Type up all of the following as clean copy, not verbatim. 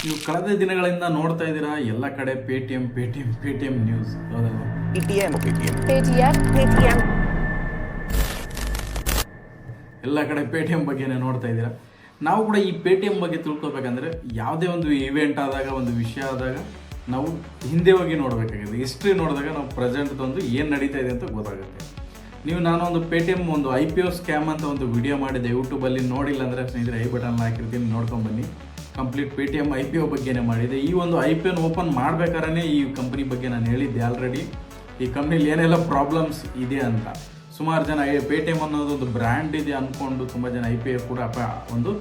ನೀವು ಕಳೆದ ದಿನಗಳಿಂದ ನೋಡ್ತಾ ಇದ್ದೀರಾ ಎಲ್ಲ ಕಡೆ ಪೇಟಿಎಂ ನ್ಯೂಸ್ ಹೌದಲ್ವಾ? ಪೇಟಿಎಂ ಎಲ್ಲ ಕಡೆ ಪೇಟಿಎಂ ಬಗ್ಗೆನೇ ನೋಡ್ತಾ ಇದ್ದೀರಾ. ನಾವು ಕೂಡ ಈ ಪೇಟಿಎಂ ಬಗ್ಗೆ ತಿಳ್ಕೊಬೇಕಂದ್ರೆ ಯಾವುದೇ ಒಂದು ಇವೆಂಟ್ ಆದಾಗ, ಒಂದು ವಿಷಯ ಆದಾಗ ನಾವು ಹಿಂದೆ ಹೋಗಿ ನೋಡಬೇಕಾಗಿದೆ. ಹಿಸ್ಟ್ರಿ ನೋಡಿದಾಗ ನಾವು ಪ್ರೆಸೆಂಟ್ದೊಂದು ಏನು ನಡೀತಾ ಇದೆ ಅಂತ ಗೊತ್ತಾಗುತ್ತೆ. ನಾನು ಒಂದು ಪೇಟಿಎಂ ಒಂದು IPO ಸ್ಕ್ಯಾಮ್ ಅಂತ ಒಂದು ವಿಡಿಯೋ ಮಾಡಿದ್ದೆ ಯೂಟ್ಯೂಬಲ್ಲಿ. ನೋಡಿಲ್ಲ ಅಂದರೆ ಸ್ನೇಹಿತರೆ ಐ ಬಟನ್ ಹಾಕಿರ್ತೀನಿ, ನೋಡ್ಕೊಂಬನ್ನಿ. ಕಂಪ್ಲೀಟ್ ಪೇಟಿಎಂ IPO ಬಗ್ಗೆನೇ ಮಾಡಿದೆ. ಈ ಒಂದು IPO ಓಪನ್ ಮಾಡಬೇಕಾದ್ರೆ ಈ ಕಂಪ್ನಿ ಬಗ್ಗೆ ನಾನು ಹೇಳಿದ್ದೆ ಆಲ್ರೆಡಿ, ಈ ಕಂಪ್ನಿಲಿ ಏನೆಲ್ಲ ಪ್ರಾಬ್ಲಮ್ಸ್ ಇದೆ ಅಂತ. ಸುಮಾರು ಜನ ಪೇಟಿಎಂ ಅನ್ನೋದು ಒಂದು ಬ್ರ್ಯಾಂಡ್ ಇದೆ ಅಂದ್ಕೊಂಡು ತುಂಬ ಜನ IPO ಕೂಡ ಒಂದು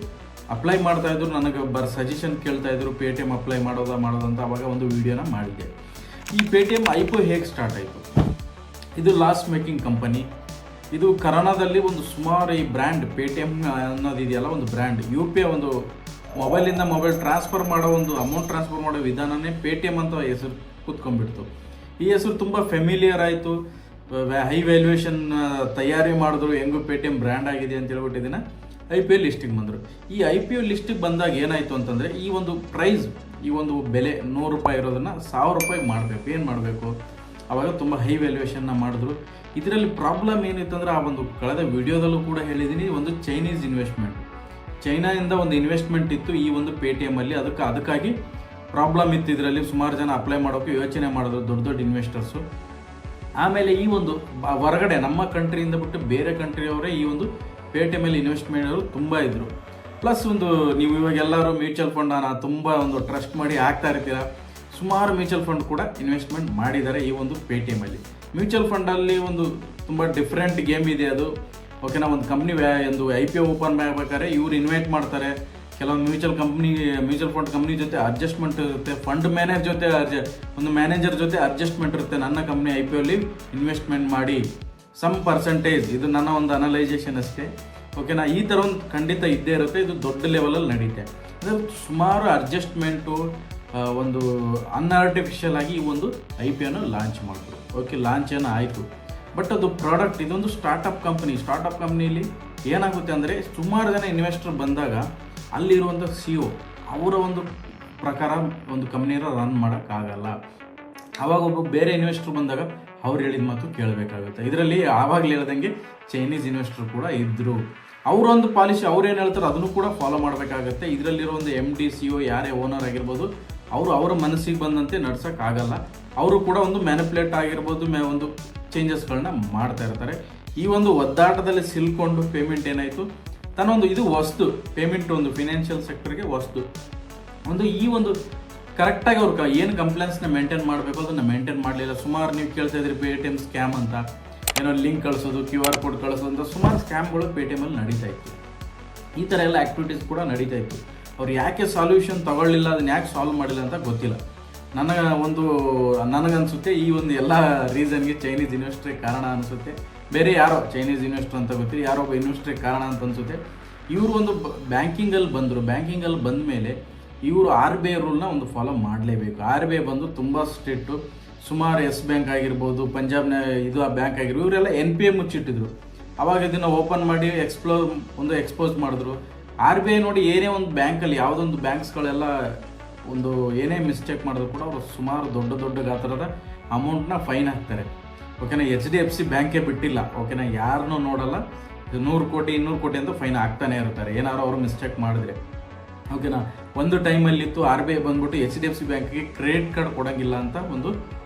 ಅಪ್ಲೈ ಮಾಡ್ತಾಯಿದ್ರು. ನನಗೆ ಸಜೆಷನ್ ಕೇಳ್ತಾಯಿದ್ರು ಪೇಟಿಎಂ ಅಪ್ಲೈ ಮಾಡೋದಂತ. ಅವಾಗ ಒಂದು ವಿಡಿಯೋನ ಮಾಡಿದ್ದೆ. ಈ ಪೇಟಿಎಂ IPO ಹೇಗೆ ಸ್ಟಾರ್ಟ್ ಆಯಿತು? ಇದು ಲಾಸ್ ಮೇಕಿಂಗ್ ಕಂಪನಿ. ಇದು ಕರೋನಾದಲ್ಲಿ ಒಂದು ಸುಮಾರು ಈ ಬ್ರ್ಯಾಂಡ್ ಪೇಟಿಎಂ ಅನ್ನೋದು ಇದೆಯಲ್ಲ, ಒಂದು ಬ್ರ್ಯಾಂಡ್ UPI ಒಂದು ಮೊಬೈಲಿಂದ ಮೊಬೈಲ್ ಟ್ರಾನ್ಸ್ಫರ್ ಮಾಡೋ ಒಂದು ಅಮೌಂಟ್ ಟ್ರಾನ್ಸ್ಫರ್ ಮಾಡೋ ವಿಧಾನನೇ ಪೇಟಿಎಂ ಅಂತ ಹೆಸರು ಕೂತ್ಕೊಂಡ್ಬಿಡ್ತು. ಈ ಹೆಸರು ತುಂಬ ಫೆಮಿಲಿಯರ್ ಆಯಿತು. ಹೈ ವ್ಯಾಲ್ಯೂಯೇಷನ್ ತಯಾರಿ ಮಾಡಿದ್ರು, ಹೆಂಗೂ ಪೇಟಿಎಂ ಬ್ರ್ಯಾಂಡ್ ಆಗಿದೆ ಅಂತ ಹೇಳ್ಬಿಟ್ಟು ಇದನ್ನು IPO ಲಿಸ್ಟಿಗೆ ಬಂದರು. ಈ IPO ಲಿಸ್ಟಿಗೆ ಬಂದಾಗ ಏನಾಯಿತು ಅಂತಂದರೆ, ಈ ಒಂದು ಪ್ರೈಸ್, ಈ ಒಂದು ಬೆಲೆ ₹100 ಇರೋದನ್ನು ₹1000 ಮಾಡಬೇಕು. ಏನು ಮಾಡಬೇಕು? ಆವಾಗ ತುಂಬ ಹೈ ವ್ಯಾಲ್ಯೂಯೇಷನ್ನ ಮಾಡಿದ್ರು. ಇದರಲ್ಲಿ ಪ್ರಾಬ್ಲಮ್ ಏನಿತ್ತು ಅಂದರೆ, ಆ ಒಂದು ಕಳೆದ ವಿಡಿಯೋದಲ್ಲೂ ಕೂಡ ಹೇಳಿದ್ದೀನಿ, ಒಂದು ಚೈನೀಸ್ ಇನ್ವೆಸ್ಟ್ಮೆಂಟ್, ಚೈನಾದಿಂದ ಒಂದು ಇನ್ವೆಸ್ಟ್ಮೆಂಟ್ ಇತ್ತು ಈ ಒಂದು ಪೇಟಿಎಮ್ಮಲ್ಲಿ. ಅದಕ್ಕಾಗಿ ಪ್ರಾಬ್ಲಮ್ ಇತ್ತು. ಇದರಲ್ಲಿ ಸುಮಾರು ಜನ ಅಪ್ಲೈ ಮಾಡೋಕ್ಕೆ ಯೋಚನೆ ಮಾಡಿದ್ರು, ದೊಡ್ಡ ಇನ್ವೆಸ್ಟರ್ಸು. ಆಮೇಲೆ ಈ ಒಂದು ಹೊರಗಡೆ ನಮ್ಮ ಕಂಟ್ರಿಯಿಂದ ಬಿಟ್ಟು ಬೇರೆ ಕಂಟ್ರಿಯವರೇ ಈ ಒಂದು ಪೇಟಿಎಮ್ಮಲ್ಲಿ ಇನ್ವೆಸ್ಟ್ಮೆಂಟ್ ತುಂಬ ಇದ್ದರು. ಪ್ಲಸ್ ಒಂದು ನೀವು ಇವಾಗ ಎಲ್ಲರೂ ಮ್ಯೂಚುವಲ್ ಫಂಡನ್ನು ತುಂಬ ಒಂದು ಟ್ರಸ್ಟ್ ಮಾಡಿ ಹಾಕ್ತಾ ಇರ್ತೀರ. ಸುಮಾರು ಮ್ಯೂಚುವಲ್ ಫಂಡ್ ಕೂಡ ಇನ್ವೆಸ್ಟ್ಮೆಂಟ್ ಮಾಡಿದ್ದಾರೆ ಈ ಒಂದು ಪೇಟಿಎಮ್ಮಲ್ಲಿ. ಮ್ಯೂಚುವಲ್ ಫಂಡಲ್ಲಿ ಒಂದು ತುಂಬ ಡಿಫ್ರೆಂಟ್ ಗೇಮ್ ಇದೆ ಅದು. ಓಕೆನಾ, ಒಂದು ಕಂಪ್ನಿ ಒಂದು IPO ಓಪನ್ ಮಾಡಬೇಕಾದ್ರೆ ಇವ್ರು ಇನ್ವೈಟ್ ಮಾಡ್ತಾರೆ. ಕೆಲವೊಂದು ಮ್ಯೂಚುವಲ್ ಫಂಡ್ ಕಂಪ್ನಿ ಜೊತೆ ಅಡ್ಜಸ್ಟ್ಮೆಂಟ್ ಇರುತ್ತೆ, ಫಂಡ್ ಒಂದು ಮ್ಯಾನೇಜರ್ ಜೊತೆ ಅಡ್ಜಸ್ಟ್ಮೆಂಟ್ ಇರುತ್ತೆ. ನನ್ನ ಕಂಪ್ನಿ IPOಲ್ಲಿ ಇನ್ವೆಸ್ಟ್ಮೆಂಟ್ ಮಾಡಿ ಸಮ್ ಪರ್ಸೆಂಟೇಜ್, ಇದು ನನ್ನ ಒಂದು ಅನಲೈಸೇಷನ್ ಅಷ್ಟೇ. ಓಕೆನಾ, ಈ ಥರ ಒಂದು ಖಂಡಿತ ಇದ್ದೇ ಇರುತ್ತೆ. ಇದು ದೊಡ್ಡ ಲೆವೆಲಲ್ಲಿ ನಡೀತೆ. ಅಂದರೆ ಸುಮಾರು ಅಡ್ಜಸ್ಟ್ಮೆಂಟು, ಒಂದು ಅನ್ಆರ್ಟಿಫಿಷಿಯಲ್ ಆಗಿ ಈ ಒಂದು IPOನ ಲಾಂಚ್ ಮಾಡಿದ್ರು. ಓಕೆ, ಲಾಂಚ್ ಏನೋ ಆಯಿತು. ಬಟ್ ಅದು ಪ್ರಾಡಕ್ಟ್, ಇದೊಂದು ಸ್ಟಾರ್ಟಪ್ ಕಂಪ್ನಿಯಲ್ಲಿ ಏನಾಗುತ್ತೆ ಅಂದರೆ, ಸುಮಾರು ಜನ ಇನ್ವೆಸ್ಟರ್ ಬಂದಾಗ ಅಲ್ಲಿರುವಂಥ CEO ಅವರ ಒಂದು ಪ್ರಕಾರ ಒಂದು ಕಂಪ್ನಿನ ರನ್ ಮಾಡೋಕ್ಕಾಗಲ್ಲ. ಆವಾಗ ಒಬ್ಬ ಬೇರೆ ಇನ್ವೆಸ್ಟರ್ ಬಂದಾಗ ಅವ್ರು ಹೇಳಿದ ಮಾತು ಕೇಳಬೇಕಾಗುತ್ತೆ. ಇದರಲ್ಲಿ ಆವಾಗಲೇ ಹೇಳ್ದಂಗೆ ಚೈನೀಸ್ ಇನ್ವೆಸ್ಟರ್ ಕೂಡ ಇದ್ದರು. ಅವರೊಂದು ಪಾಲಿಸಿ, ಅವ್ರು ಏನು ಹೇಳ್ತಾರೆ ಅದನ್ನು ಕೂಡ ಫಾಲೋ ಮಾಡಬೇಕಾಗತ್ತೆ. ಇದರಲ್ಲಿರೋ ಒಂದು MD CEO ಯಾರೇ ಓನರ್ ಆಗಿರ್ಬೋದು, ಅವರ ಮನಸ್ಸಿಗೆ ಬಂದಂತೆ ನಡ್ಸೋಕ್ಕಾಗಲ್ಲ. ಅವರು ಕೂಡ ಒಂದು ಮ್ಯಾನಿಪುಲೇಟ್ ಆಗಿರ್ಬೋದು, ಒಂದು ಚೇಂಜಸ್ಗಳನ್ನ ಮಾಡ್ತಾ ಇರ್ತಾರೆ. ಈ ಒಂದು ಒದ್ದಾಟದಲ್ಲಿ ಸಿಲ್ಕೊಂಡು ಪೇಮೆಂಟ್ ಏನಾಯಿತು, ಇದು ವಸ್ತು ಪೇಮೆಂಟ್ ಒಂದು ಫಿನಾನ್ಷಿಯಲ್ ಸೆಕ್ಟರ್ಗೆ ವಸ್ತು ಒಂದು ಈ ಒಂದು ಕರೆಕ್ಟಾಗಿ ಅವ್ರು ಏನು ಕಂಪ್ಲೇಂಟ್ಸ್ನ ಮೇಂಟೈನ್ ಮಾಡಬೇಕು ಅದನ್ನು ಮೇಂಟೈನ್ ಮಾಡಲಿಲ್ಲ. ಸುಮಾರು ನೀವು ಕೇಳ್ತಾ ಇದ್ರಿ ಪೇಟಿಎಂ ಸ್ಕ್ಯಾಮ್ ಅಂತ, ಏನೋ ಲಿಂಕ್ ಕಳಿಸೋದು, QR ಕೋಡ್ ಕಳಿಸೋದು ಅಂತ ಸುಮಾರು ಸ್ಕ್ಯಾಮ್ಗಳು ಪೇಟಿಎಮ್ಮಲ್ಲಿ ನಡೀತಾ ಇತ್ತು. ಈ ಥರ ಎಲ್ಲ ಆ್ಯಕ್ಟಿವಿಟೀಸ್ ಕೂಡ ನಡೀತಾ ಇತ್ತು. ಅವ್ರು ಯಾಕೆ ಸಾಲ್ಯೂಷನ್ ತಗೊಳ್ಳಿಲ್ಲ, ಅದನ್ನ ಯಾಕೆ ಸಾಲ್ವ್ ಮಾಡಿಲ್ಲ ಅಂತ ಗೊತ್ತಿಲ್ಲ. ನನಗನ್ಸುತ್ತೆ ಈ ಒಂದು ಎಲ್ಲ ರೀಸನ್ಗೆ ಚೈನೀಸ್ ಇನ್ವೆಸ್ಟ್ರೇ ಕಾರಣ ಅನಿಸುತ್ತೆ. ಬೇರೆ ಯಾರೋ ಚೈನೀಸ್ ಇನ್ವೆಸ್ಟರ್ ಅಂತ ಗೊತ್ತಿಲ್ಲ, ಯಾರೋ ಒಬ್ಬ ಇನ್ವೆಸ್ಟ್ರೇ ಕಾರಣ ಅಂತ ಅನಿಸುತ್ತೆ. ಇವರು ಒಂದು ಬ್ಯಾಂಕಿಂಗಲ್ಲಿ ಬಂದ ಮೇಲೆ ಇವರು RBI ರೂಲ್ನ ಒಂದು ಫಾಲೋ ಮಾಡಲೇಬೇಕು. RBI ಬಂದು ತುಂಬ ಸ್ಟ್ರಿಕ್ಟು. ಸುಮಾರು ಯೆಸ್ ಬ್ಯಾಂಕ್ ಆಗಿರ್ಬೋದು, ಪಂಜಾಬ್ನ ಇದು ಆ ಬ್ಯಾಂಕ್ ಆಗಿರ್ಬೋದು, ಇವರೆಲ್ಲ NPA ಮುಚ್ಚಿಟ್ಟಿದ್ರು. ಅವಾಗ ಇದನ್ನು ಓಪನ್ ಮಾಡಿ ಎಕ್ಸ್ಪೋಸ್ ಮಾಡಿದ್ರು. RBI ನೋಡಿ, ಏನೇ ಒಂದು ಬ್ಯಾಂಕಲ್ಲಿ ಯಾವುದೊಂದು ಬ್ಯಾಂಕ್ಸ್ಗಳೆಲ್ಲ ಒಂದು ಏನೇ ಮಿಸ್ಟೇಕ್ ಮಾಡಿದ್ರು ಕೂಡ ಅವರು ಸುಮಾರು ದೊಡ್ಡ ಗಾತ್ರದ ಅಮೌಂಟ್ನ ಫೈನ್ ಹಾಕ್ತಾರೆ. ಓಕೆನಾ, HDFC ಬ್ಯಾಂಕೇ ಬಿಟ್ಟಿಲ್ಲ. ಓಕೆನಾ, ಯಾರನ್ನೂ ನೋಡಲ್ಲ, 100 ಕೋಟಿ 200 ಕೋಟಿ ಅಂತ ಫೈನ್ ಹಾಕ್ತಾನೆ ಇರ್ತಾರೆ ಏನಾದ್ರು ಅವರು ಮಿಸ್ಟೇಕ್ ಮಾಡಿದ್ರೆ. ಓಕೆನಾ, ಒಂದು ಟೈಮಲ್ಲಿತ್ತು RBI ಬಂದ್ಬಿಟ್ಟು HDFC ಬ್ಯಾಂಕಿಗೆ ಕ್ರೆಡಿಟ್ ಕಾರ್ಡ್ ಕೊಡೋಂಗಿಲ್ಲ ಅಂತ ಒಂದು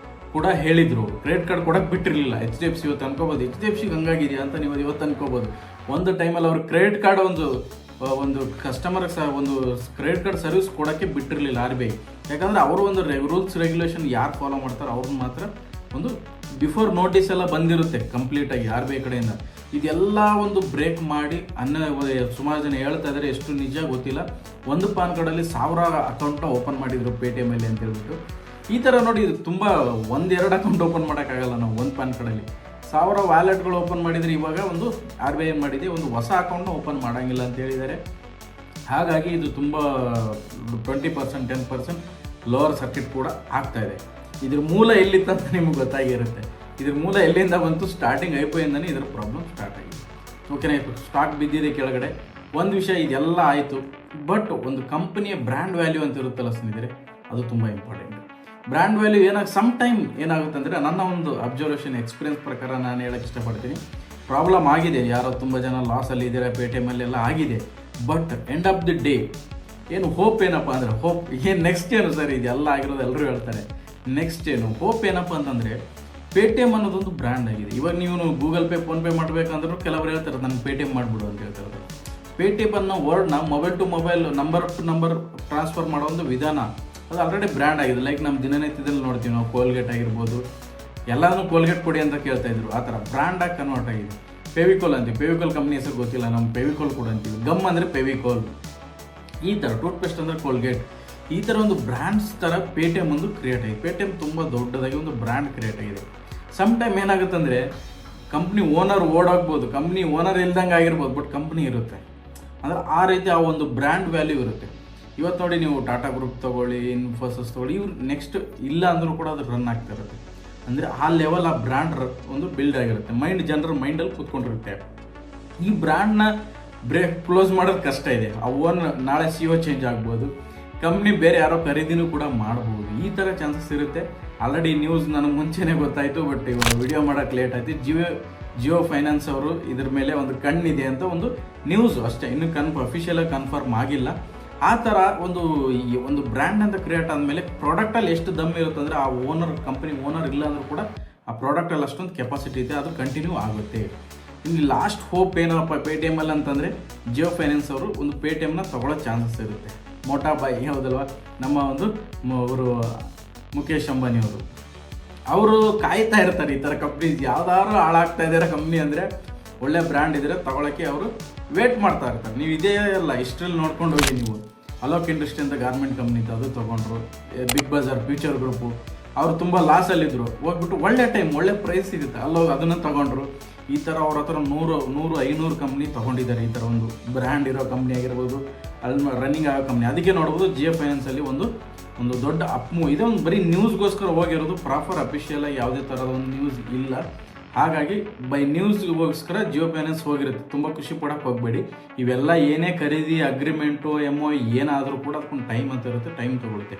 ಕೂಡ ಹೇಳಿದರು. ಕ್ರೆಡಿಟ್ ಕಾರ್ಡ್ ಕೊಡೋಕ್ಕೆ ಬಿಟ್ಟಿರಲಿಲ್ಲ. HDFC ಇವತ್ತು ಅನ್ಕೋಬೋದು HDFCಗೆ ಹಂಗಾಗಿದೆಯಾ ಅಂತ ನೀವು ಇವತ್ತು ಅನ್ಕೋಬೋದು. ಒಂದು ಟೈಮಲ್ಲಿ ಅವರು ಕ್ರೆಡಿಟ್ ಕಾರ್ಡ್ ಒಂದು ಕಸ್ಟಮರ್ಗೆ ಒಂದು ಕ್ರೆಡಿಟ್ ಕಾರ್ಡ್ ಸರ್ವಿಸ್ ಕೊಡೋಕ್ಕೆ ಬಿಟ್ಟಿರಲಿಲ್ಲ RBI. ಯಾಕಂದರೆ ಅವರು ಒಂದು ರೂಲ್ಸ್ ರೆಗ್ಯುಲೇಷನ್ ಯಾರು ಫಾಲೋ ಮಾಡ್ತಾರೆ ಅವ್ರನ್ನ ಮಾತ್ರ ಒಂದು ಬಿಫೋರ್ ನೋಟಿಸ್ ಎಲ್ಲ ಬಂದಿರುತ್ತೆ ಕಂಪ್ಲೀಟಾಗಿ RBI ಕಡೆಯಿಂದ. ಇದೆಲ್ಲ ಒಂದು ಬ್ರೇಕ್ ಮಾಡಿ ಸುಮಾರು ಜನ ಹೇಳ್ತಾ ಇದ್ದಾರೆ, ಎಷ್ಟು ನಿಜ ಗೊತ್ತಿಲ್ಲ. ಒಂದು ಪಾನ್ ಕಾರ್ಡಲ್ಲಿ 1000 ಅಕೌಂಟ್ನ ಓಪನ್ ಮಾಡಿದ್ರು ಪೇಟಿಎಮ್ಮಲ್ಲಿ ಅಂತ ಹೇಳ್ಬಿಟ್ಟು. ಈ ಥರ ನೋಡಿ, ಇದು ತುಂಬ 1-2 ಅಕೌಂಟ್ ಓಪನ್ ಮಾಡೋಕ್ಕಾಗಲ್ಲ ನಾವು ಒಂದು ಪಾನ್ ಕಾರ್ಡಲ್ಲಿ. 1000 ವ್ಯಾಲೆಟ್ಗಳು ಓಪನ್ ಮಾಡಿದರೆ ಇವಾಗ ಒಂದು RBI ಏನು ಮಾಡಿದೆ, ಒಂದು ಹೊಸ ಅಕೌಂಟ್ನ ಓಪನ್ ಮಾಡೋಂಗಿಲ್ಲ ಅಂತ ಹೇಳಿದ್ದಾರೆ. ಹಾಗಾಗಿ ಇದು ತುಂಬ 20% 10% ಲೋವರ್ ಸರ್ಕಿಟ್ ಕೂಡ ಆಗ್ತಾಯಿದೆ. ಇದ್ರ ಮೂಲ ಎಲ್ಲಿತ್ತಂತ ನಿಮ್ಗೆ ಗೊತ್ತಾಗಿರುತ್ತೆ. ಇದ್ರ ಮೂಲ ಎಲ್ಲಿಂದ ಬಂತು, ಸ್ಟಾರ್ಟಿಂಗ್ IPO ಇಂದನೇ ಇದರ ಪ್ರಾಬ್ಲಮ್ ಸ್ಟಾರ್ಟ್ ಆಗಿದೆ. ಓಕೆನಾ, ಸ್ಟಾಕ್ ಬಿದ್ದಿದೆ ಕೆಳಗಡೆ. ಒಂದು ವಿಷಯ ಇದೆಲ್ಲ ಆಯಿತು, ಬಟ್ ಒಂದು ಕಂಪನಿಯ ಬ್ರ್ಯಾಂಡ್ ವ್ಯಾಲ್ಯೂ ಅಂತ ಇರುತ್ತಲ್ಲ ಸ್ನೇಹಿತರೆ, ಅದು ತುಂಬ important. Brand value some time ಏನಾಗುತ್ತೆ ಅಂದರೆ, ನನ್ನ ಒಂದು ಅಬ್ಸರ್ವೇಷನ್ ಎಕ್ಸ್ಪೀರಿಯನ್ಸ್ ಪ್ರಕಾರ ನಾನು ಹೇಳಕ್ಕೆ ಇಷ್ಟಪಡ್ತೀನಿ, ಪ್ರಾಬ್ಲಮ್ ಆಗಿದೆ, ಯಾರೋ ತುಂಬ ಜನ ಲಾಸಲ್ಲಿ ಇದ್ದಾರೆ, ಪೇಟಿಎಮ್ಮಲ್ಲೆಲ್ಲ ಆಗಿದೆ. But end of the day ಏನು ಹೋಪ್ ಏನಪ್ಪ ಅಂದರೆ, ಹೋಪ್ ನೆಕ್ಸ್ಟ್ ಏನು ಸರ್, ಇದೆಲ್ಲ ಆಗಿರೋದು ಎಲ್ಲರೂ ಹೇಳ್ತಾರೆ, ನೆಕ್ಸ್ಟ್ ಏನು ಹೋಪ್ ಏನಪ್ಪ ಅಂತಂದರೆ, ಪೇಟಿಎಮ್ ಅನ್ನೋದೊಂದು ಬ್ರ್ಯಾಂಡ್ ಆಗಿದೆ. ಇವಾಗ ನೀವು ಗೂಗಲ್ ಪೇ, ಫೋನ್ಪೇ ಮಾಡಬೇಕಂದ್ರೂ ಕೆಲವರು ಹೇಳ್ತಾರೆ ನನಗೆ ಪೇಟಿಎಮ್ ಮಾಡಿಬಿಡು ಅಂತ ಹೇಳ್ತಾರೆ. ಪೇಟಿಎಮ್ ಅನ್ನೋ ವರ್ಡ್ನ mobile to mobile, number to number transfer ಮಾಡೋ ಒಂದು ವಿಧಾನ, ಅದು ಆಲ್ರೆಡಿ ಬ್ರ್ಯಾಂಡ್ ಆಗಿದೆ. ಲೈಕ್ ನಮ್ಮ ದಿನನಿತ್ಯದಲ್ಲಿ ನೋಡ್ತೀವಿ ನಾವು, ಕೋಲ್ಗೇಟ್ ಆಗಿರ್ಬೋದು, ಎಲ್ಲಾನು ಕೋಲ್ಗೇಟ್ ಕೊಡಿ ಅಂತ ಕೇಳ್ತಾ ಇದ್ರು, ಆ ಥರ ಬ್ರ್ಯಾಂಡಾಗಿ ಕನ್ವರ್ಟ್ ಆಗಿದೆ. ಫೆವಿಕೋಲ್ ಅಂತೀವಿ, ಫೆವಿಕೋಲ್ ಕಂಪ್ನಿ ಹೆಸರು ಗೊತ್ತಿಲ್ಲ, ನಮ್ಮ ಫೆವಿಕೋಲ್ ಕೂಡ ಅಂತೀವಿ. ಗಮ್ ಅಂದರೆ ಫೆವಿಕೋಲ್, ಈ ಥರ ಟೂತ್ಪೇಸ್ಟ್ ಅಂದರೆ ಕೋಲ್ಗೇಟ್, ಈ ಥರ ಒಂದು ಬ್ರ್ಯಾಂಡ್ಸ್ ಥರ ಪೇಟಿಎಮ್ ಒಂದು ಕ್ರಿಯೇಟ್ ಆಗಿದೆ. ಪೇಟಿಎಮ್ ತುಂಬ ದೊಡ್ಡದಾಗಿ ಒಂದು ಬ್ರ್ಯಾಂಡ್ ಕ್ರಿಯೇಟ್ ಆಗಿದೆ. ಸಮ್ ಟೈಮ್ ಏನಾಗುತ್ತೆ ಅಂದರೆ, ಕಂಪ್ನಿ ಓನರ್ ಓಡಾಗ್ಬೋದು, ಕಂಪ್ನಿ ಓನರ್ ಇಲ್ದಂಗೆ ಆಗಿರ್ಬೋದು, ಬಟ್ ಕಂಪ್ನಿ ಇರುತ್ತೆ. ಅಂದರೆ ಆ ರೀತಿ ಆ ಒಂದು ಬ್ರ್ಯಾಂಡ್ ವ್ಯಾಲ್ಯೂ ಇರುತ್ತೆ. ಇವತ್ತು ನೋಡಿ ನೀವು ಟಾಟಾ ಗ್ರೂಪ್ ತೊಗೊಳ್ಳಿ, ಇನ್ಫೋಸಿಸ್ ತೊಗೊಳ್ಳಿ, ಇವ್ರು ನೆಕ್ಸ್ಟ್ ಇಲ್ಲ ಅಂದರೂ ಕೂಡ ಅದು ರನ್ ಆಗ್ತಾ ಇರುತ್ತೆ. ಅಂದರೆ ಆ ಲೆವೆಲ್ ಆ ಬ್ರ್ಯಾಂಡ್ ಒಂದು ಬಿಲ್ಡ್ ಆಗಿರುತ್ತೆ, ಜನರ ಮೈಂಡಲ್ಲಿ ಕೂತ್ಕೊಂಡಿರುತ್ತೆ. ಈ ಬ್ರ್ಯಾಂಡ್ನ ಕ್ಲೋಸ್ ಮಾಡೋದು ಕಷ್ಟ ಇದೆ. ಆ ಓನ್ ನಾಳೆ CEO ಚೇಂಜ್ ಆಗ್ಬೋದು, ಕಂಪ್ನಿ ಬೇರೆ ಯಾರೋ ಖರೀದಿನೂ ಕೂಡ ಮಾಡ್ಬೋದು, ಈ ಥರ ಚಾನ್ಸಸ್ ಇರುತ್ತೆ. ಆಲ್ರೆಡಿ ನ್ಯೂಸ್ ನನಗೆ ಮುಂಚೆನೇ ಗೊತ್ತಾಯಿತು, ಬಟ್ ಇವಾಗ ವಿಡಿಯೋ ಮಾಡೋಕ್ಕೆ ಲೇಟ್ ಆಯಿತು. ಜಿಯೋ ಫೈನಾನ್ಸ್ ಅವರು ಇದ್ರ ಮೇಲೆ ಒಂದು ಕಣ್ಣಿದೆ ಅಂತ ಒಂದು ನ್ಯೂಸ್ ಅಷ್ಟೇ, ಇನ್ನೂ ಅಫಿಷಿಯಲಾಗಿ ಕನ್ಫರ್ಮ್ ಆಗಿಲ್ಲ. ಆ ಥರ ಒಂದು ಬ್ರ್ಯಾಂಡ್ ಅಂತ ಕ್ರಿಯೇಟ್ ಆದಮೇಲೆ ಪ್ರಾಡಕ್ಟಲ್ಲಿ ಎಷ್ಟು ದಮ್ ಇರುತ್ತೆ ಅಂದರೆ, ಆ ಕಂಪನಿ ಓನರ್ ಇಲ್ಲ ಅಂದರೂ ಕೂಡ ಆ ಪ್ರಾಡಕ್ಟಲ್ಲಿ ಅಷ್ಟೊಂದು ಕೆಪಾಸಿಟಿ ಇದೆ, ಅದು ಕಂಟಿನ್ಯೂ ಆಗುತ್ತೆ. ಇನ್ನು ಲಾಸ್ಟ್ ಹೋಪ್ ಏನಪ್ಪ ಪೇಟಿಎಮ್ಮಲ್ಲಿ ಅಂತಂದರೆ, ಜಿಯೋ ಫೈನಾನ್ಸ್ ಅವರು ಒಂದು ಪೇಟಿಎಮ್ನ ತೊಗೊಳ್ಳೋ ಚಾನ್ಸಸ್ ಇರುತ್ತೆ. ಮೋಟಾ ಬಾಯಿ ಹೌದಲ್ವ, ನಮ್ಮ ಅವರು ಮುಖೇಶ್ ಅಂಬಾನಿ ಅವರು ಕಾಯ್ತಾ ಇರ್ತಾರೆ ಈ ಥರ ಕಂಪ್ನೀಸ್ ಯಾವ್ದಾದ್ರು ಹಾಳಾಗ್ತಾ ಇದ್ದಾರೆ ಕಂಪ್ನಿ ಅಂದರೆ, ಒಳ್ಳೆ ಬ್ರ್ಯಾಂಡ್ ಇದ್ದರೆ ತಗೊಳ್ಳೋಕ್ಕೆ ಅವರು ವೇಟ್ ಮಾಡ್ತಾ ಇರ್ತಾರೆ. ನೀವು ಇದೇ ಅಲ್ಲ, ಇಷ್ಟರಲ್ಲಿ ನೋಡ್ಕೊಂಡು ಹೋಗಿ ನೀವು, ಅಲೋಕ್ ಇಂಡಸ್ಟ್ರಿ ಅಂತ ಗಾರ್ಮೆಂಟ್ ಕಂಪ್ನಿ ಇತ್ತು, ಅದು ತೊಗೊಂಡ್ರು. ಬಿಗ್ ಬಜಾರ್, ಫ್ಯೂಚರ್ ಗ್ರೂಪು, ಅವರು ತುಂಬ ಲಾಸಲ್ಲಿದ್ದರು, ಹೋಗ್ಬಿಟ್ಟು ಒಳ್ಳೆ ಟೈಮ್, ಒಳ್ಳೆ ಪ್ರೈಸ್ ಸಿಗುತ್ತೆ, ಅದನ್ನು ತೊಗೊಂಡ್ರು. ಈ ಥರ ಅವ್ರ ಹತ್ರ 100-500 ಕಂಪ್ನಿ ತೊಗೊಂಡಿದ್ದಾರೆ. ಈ ಥರ ಒಂದು ಬ್ರ್ಯಾಂಡ್ ಇರೋ ಕಂಪ್ನಿ ಆಗಿರ್ಬೋದು, ಅಲ್ಲಿ ರನ್ನಿಂಗ್ ಆಗೋ ಕಂಪ್ನಿ. ಅದಕ್ಕೆ ನೋಡ್ಬೋದು ಜಿಯೋ ಫೈನಾನ್ಸಲ್ಲಿ ಒಂದು ದೊಡ್ಡ ಅಪ್ಮೂವ್ ಇದೆ. ಒಂದು ಬರೀ ನ್ಯೂಸ್ಗೋಸ್ಕರ ಹೋಗಿರೋದು, ಪ್ರಾಪರ್ ಅಫಿಷಿಯಲಾಗಿ ಯಾವುದೇ ಥರದ ಒಂದು ನ್ಯೂಸ್ ಇಲ್ಲ. ಹಾಗಾಗಿ ಬೈ ನ್ಯೂಸ್ಗೋಸ್ಕರ ಜಿಯೋ ಫೈನಾನ್ಸ್ ಹೋಗಿರುತ್ತೆ. ತುಂಬ ಖುಷಿ ಪಡೋಕ್ಕೆ ಹೋಗಬೇಡಿ. ಇವೆಲ್ಲ ಏನೇ ಖರೀದಿ, ಅಗ್ರಿಮೆಂಟು, MOU ಏನಾದರೂ ಕೂಡ ಅದಕ್ಕೊಂದು ಟೈಮ್ ಅಂತ ಇರುತ್ತೆ, ಟೈಮ್ ತೊಗೊಳುತ್ತೆ.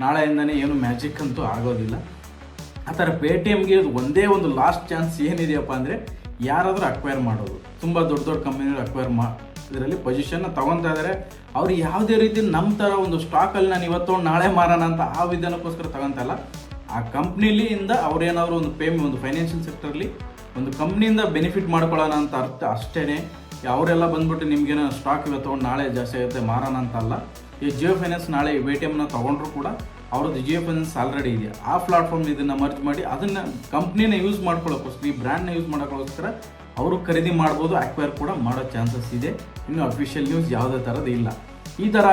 ನಾಳೆಯಿಂದನೇ ಏನು ಮ್ಯಾಜಿಕ್ ಅಂತೂ ಆಗೋದಿಲ್ಲ. ಆ ಥರ ಪೇಟಿಎಮ್ಗೆ ಒಂದೇ ಒಂದು ಲಾಸ್ಟ್ ಚಾನ್ಸ್ ಏನಿದೆಯಪ್ಪ ಅಂದರೆ, ಯಾರಾದರೂ ಅಕ್ವೈರ್ ಮಾಡೋದು. ತುಂಬ ದೊಡ್ಡ ಕಂಪನಿಗಳು ಅಕ್ವೈರ್ ಇದರಲ್ಲಿ ಪೊಸಿಷನ್ನ ತೊಗೊತಾ ಇದ್ದಾರೆ. ಅವ್ರು ಯಾವುದೇ ರೀತಿ ನಮ್ಮ ಥರ ಒಂದು ಸ್ಟಾಕಲ್ಲಿ ನಾನು ಇವತ್ತು ನಾಳೆ ಮಾರೋಣ ಅಂತ ಆ ವಿಧಾನಕ್ಕೋಸ್ಕರ ತಗೊತಲ್ಲ. ಆ ಕಂಪ್ನಿಲಿಂದ ಅವ್ರೇನಾದರೂ ಒಂದು ಫೈನಾನ್ಷಿಯಲ್ ಸೆಕ್ಟರ್ಲಿ ಒಂದು ಕಂಪ್ನಿಯಿಂದ ಬೆನಿಫಿಟ್ ಮಾಡ್ಕೊಳ್ಳೋಣ ಅಂತ ಅರ್ಥ ಅಷ್ಟೇ. ಅವರೆಲ್ಲ ಬಂದ್ಬಿಟ್ಟು ನಿಮಗೇನೋ ಸ್ಟಾಕ್ ಇವತ್ತು ನಾಳೆ ಜಾಸ್ತಿ ಆಗುತ್ತೆ ಮಾರೋಣ ಅಂತ ಅಲ್ಲ. ಈ ಜಿಯೋ ಫೈನಾನ್ಸ್ ನಾಳೆ ಪೇಟಿಎಮ್ನ ತೊಗೊಂಡ್ರು ಕೂಡ ಅವ್ರದ್ದು ಜಿಯೋ ಫೈನಾನ್ಸ್ ಆಲ್ರೆಡಿ ಇದೆ. ಆ ಪ್ಲಾಟ್ಫಾರ್ಮ್ ಇದನ್ನು ಮರ್ಜ್ ಮಾಡಿ ಅದನ್ನು ಕಂಪ್ನಿನ ಯೂಸ್ ಮಾಡ್ಕೊಳ್ಳೋಕ್ಕೋಸ್ಕರ, ಈ ಬ್ರ್ಯಾಂಡ್ನ ಯೂಸ್ ಮಾಡೋಕ್ಕೋಸ್ಕರ ಅವರು ಖರೀದಿ ಮಾಡ್ಬೋದು, ಅಕ್ವೈರ್ ಕೂಡ ಮಾಡೋ ಚಾನ್ಸಸ್ ಇದೆ. ಇನ್ನು ಅಫಿಷಿಯಲ್ ನ್ಯೂಸ್ ಯಾವುದೇ ಥರದ್ದು ಇಲ್ಲ. ಈ ಥರ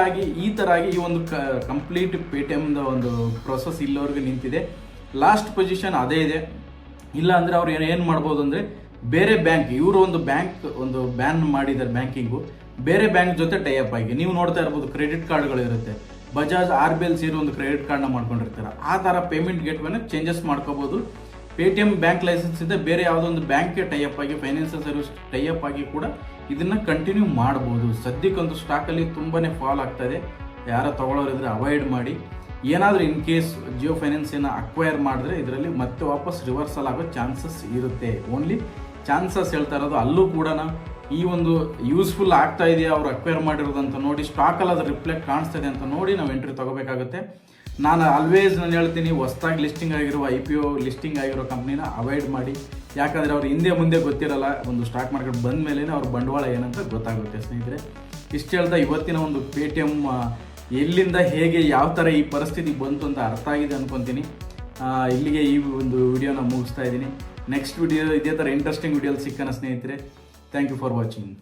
ಆಗಿ ಈ ಒಂದು ಕಂಪ್ಲೀಟ್ ಪೇಟಿಎಮ್ದ ಒಂದು ಪ್ರೊಸೆಸ್ ಇಲ್ಲಿವರೆಗೂ ನಿಂತಿದೆ. ಲಾಸ್ಟ್ ಪೊಸಿಷನ್ ಅದೇ ಇದೆ. ಇಲ್ಲ ಅಂದರೆ ಅವ್ರು ಏನು ಮಾಡ್ಬೋದು ಅಂದರೆ, ಬೇರೆ ಬ್ಯಾಂಕ್, ಇವರು ಒಂದು ಬ್ಯಾನ್ ಮಾಡಿದ್ದಾರೆ ಬ್ಯಾಂಕಿಂಗು, ಬೇರೆ ಬ್ಯಾಂಕ್ ಜೊತೆ ಟೈಅಪ್ ಆಗಿ. ನೀವು ನೋಡ್ತಾ ಇರ್ಬೋದು, ಕ್ರೆಡಿಟ್ ಕಾರ್ಡ್ಗಳಿರುತ್ತೆ, ಬಜಾಜ್ RBL ಸೇರಿ ಒಂದು ಕ್ರೆಡಿಟ್ ಕಾರ್ಡ್ನ ಮಾಡ್ಕೊಂಡಿರ್ತಾರೆ. ಆ ಥರ ಪೇಮೆಂಟ್ ಗೇಟ್ವೇನ ಚೇಂಜಸ್ ಮಾಡ್ಕೋಬೋದು. ಪೇಟಿಎಮ್ ಬ್ಯಾಂಕ್ ಲೈಸೆನ್ಸ್ ಇದೆ, ಬೇರೆ ಯಾವುದೋ ಒಂದು ಬ್ಯಾಂಕ್ಗೆ ಟೈಅಪ್ ಆಗಿ, ಫೈನಾನ್ಷಿಯಲ್ ಸರ್ವಿಸ್ ಟೈಅಪ್ ಆಗಿ ಕೂಡ ಇದನ್ನು ಕಂಟಿನ್ಯೂ ಮಾಡ್ಬೋದು. ಸದ್ಯಕ್ಕಂತೂ ಸ್ಟಾಕಲ್ಲಿ ತುಂಬಾ ಫಾಲ್ ಆಗ್ತಾ ಇದೆ. ಯಾರೋ ತೊಗೊಳ್ಳೋರಿದ್ರೆ ಅವಾಯ್ಡ್ ಮಾಡಿ. ಏನಾದರೂ ಇನ್ ಕೇಸ್ ಜಿಯೋ ಫೈನಾನ್ಸನ್ನು ಅಕ್ವೈರ್ ಮಾಡಿದ್ರೆ ಇದರಲ್ಲಿ ಮತ್ತೆ ವಾಪಸ್ ರಿವರ್ಸಲ್ ಆಗೋ ಚಾನ್ಸಸ್ ಇರುತ್ತೆ. ಓನ್ಲಿ ಚಾನ್ಸಸ್ ಹೇಳ್ತಾ ಇರೋದು. ಅಲ್ಲೂ ಕೂಡ ಈ ಒಂದು ಯೂಸ್ಫುಲ್ ಆಗ್ತಾ ಇದೆಯಾ ಅವ್ರು ಅಕ್ವೈರ್ ಮಾಡಿರೋದಂತ ನೋಡಿ, ಸ್ಟಾಕಲ್ಲಿ ಅದು ರಿಫ್ಲೆಕ್ಟ್ ಕಾಣಿಸ್ತಾ ಇದೆ ಅಂತ ನೋಡಿ ನಾವು ಎಂಟ್ರಿ ತೊಗೋಬೇಕಾಗುತ್ತೆ. ನಾನು ಹೇಳ್ತೀನಿ, ಹೊಸದಾಗಿ ಲಿಸ್ಟಿಂಗ್ ಆಗಿರೋ IPO ಲಿಸ್ಟಿಂಗ್ ಆಗಿರೋ ಕಂಪ್ನಿನ ಅವಾಯ್ಡ್ ಮಾಡಿ. ಯಾಕಂದರೆ ಅವ್ರು ಹಿಂದೆ ಮುಂದೆ ಗೊತ್ತಿರಲ್ಲ, ಒಂದು ಸ್ಟಾಕ್ ಮಾರ್ಕೆಟ್ ಬಂದ ಮೇಲೆ ಅವ್ರ ಬಂಡವಾಳ ಏನಂತ ಗೊತ್ತಾಗುತ್ತೆ ಸ್ನೇಹಿತರೆ. ಇಷ್ಟು ಹೇಳ್ತಾ ಇವತ್ತಿನ ಒಂದು ಪೇಟಿಎಮ್ ಎಲ್ಲಿಂದ ಹೇಗೆ ಯಾವ ಥರ ಈ ಪರಿಸ್ಥಿತಿ ಬಂತು ಅಂತ ಅರ್ಥ ಆಗಿದೆ ಅಂದ್ಕೊತೀನಿ. ಇಲ್ಲಿಗೆ ಈ ಒಂದು ವಿಡಿಯೋನ ಮುಗಿಸ್ತಾ ಇದ್ದೀನಿ. ನೆಕ್ಸ್ಟ್ ವಿಡಿಯೋ ಇದೇ ಥರ ಇಂಟ್ರೆಸ್ಟಿಂಗ್ ವಿಡಿಯೋಲಿ ಸಿಕ್ಕನ ಸ್ನೇಹಿತರೆ. Thank you for watching.